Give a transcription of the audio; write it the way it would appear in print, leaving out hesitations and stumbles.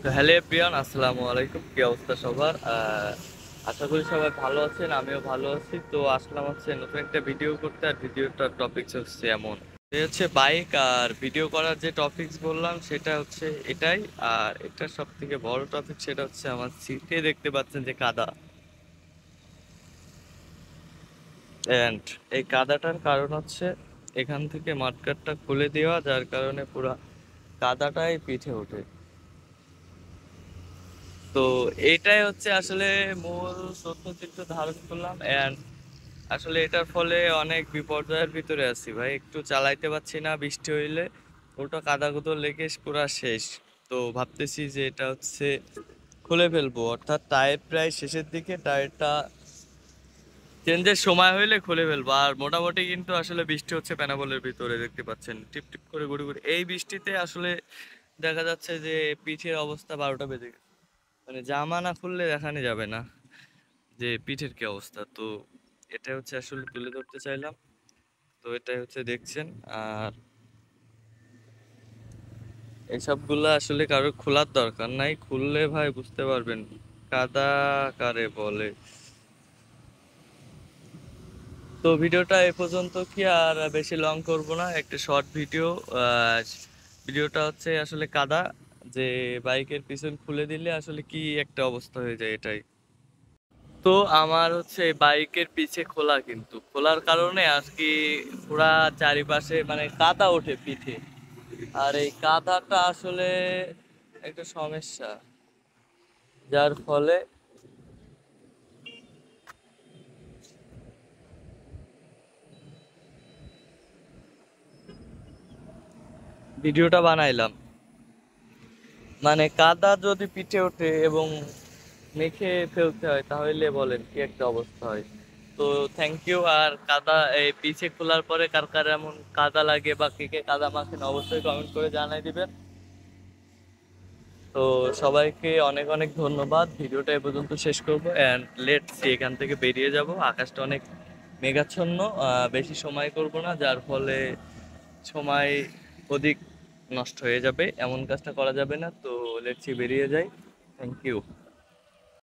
তো hello everyone, আসসালামু আলাইকুম। কি অবস্থা সবার? আশা করি সবাই ভালো আছেন, আমিও ভালো আছি। তো আসলাম হচ্ছে নতুন একটা ভিডিও করতে, আর ভিডিওটার টপিকস হচ্ছে এমন এই হচ্ছে বাইক। আর ভিডিও করার যে টপিকস বললাম সেটা হচ্ছে এটাই। আর এটার সব থেকে বড় টপিক সেটা হচ্ছে আমার সিটে দেখতে পাচ্ছেন যে কাদা। অ্যান্ড এই কাদাটার কারণ হচ্ছে এখান থেকে মাঠগাটটা খুলে দেওয়া, যার কারণে পুরা কাদাটাই পিঠে ওঠে। তো এটাই হচ্ছে আসলে মূল তথ্যচিত্র ধারণ করলাম। এন্ড আসলে এটার ফলে অনেক বিপর্যয়ের ভিতরে আছি ভাই, একটু চালাইতে পারছি না বৃষ্টি হইলে, ওটা কাদা লেগে পুরা শেষ। তো ভাবতেছি যে এটা হচ্ছে খুলে ফেলবো, অর্থাৎ টায়ার প্রায় শেষের দিকে, টায়ারটা চেঞ্জের সময় হইলে খুলে ফেলবো। আর মোটামুটি কিন্তু আসলে বৃষ্টি হচ্ছে প্যানাবলের ভিতরে, দেখতে পাচ্ছেন টিপ টিপ করে গুড়ি গুড়ি। এই বৃষ্টিতে আসলে দেখা যাচ্ছে যে পিঠের অবস্থা 12টা বেজে গেছে। মানে জামা না খুললে দেখানো যাবে না যে পিঠের কি অবস্থা। তো এটা হচ্ছে আসলে তুলে ধরতে চাইলাম। তো এটাই হচ্ছে দেখছেন। আর এসবগুলা আসলে কারোর খোলার দরকার নাই, খুললে ভাই বুঝতে পারবেন কাদা কারে বলে। তো ভিডিওটা এ পর্যন্ত, কি আর বেশি লং করব না, একটা শর্ট ভিডিও। ভিডিওটা হচ্ছে আসলে কাদা, যে বাইকের পিছন খুলে দিলে আসলে কি একটা অবস্থা হয়ে যায় এটাই। তো আমার হচ্ছে এই বাইকের পিছে খোলা, কিন্তু খোলার কারণে আজকে পুরা চারিপাশে মানে কাদা ওঠে পিঠে। আর এই কাদাটা আসলে একটা সমস্যা, যার ফলে ভিডিওটা বানাইলাম। মানে কাদা যদি পিঠে ওঠে এবং মেখে ফেলতে হয়, তাহলে বলেন কি একটা অবস্থা হয়। তো থ্যাংক ইউ। আর কাদা এই পিছে খোলার পরে কার কার এমন কাদা লাগে বা কে কে কাদা মাখেন, অবশ্যই কমেন্ট করে জানাই দিবেন। তো সবাইকে অনেক অনেক ধন্যবাদ। ভিডিওটা এ পর্যন্ত শেষ করবো, অ্যান্ড লেটস সি, এখান থেকে বেরিয়ে যাব। আকাশটা অনেক মেঘাচ্ছন্ন, বেশি সময় করব না, যার ফলে সময় অধিক নষ্ট হয়ে যাবে, এমন কাজটা করা যাবে না। তো লেটস সি, বেরিয়ে যাই। Thank you.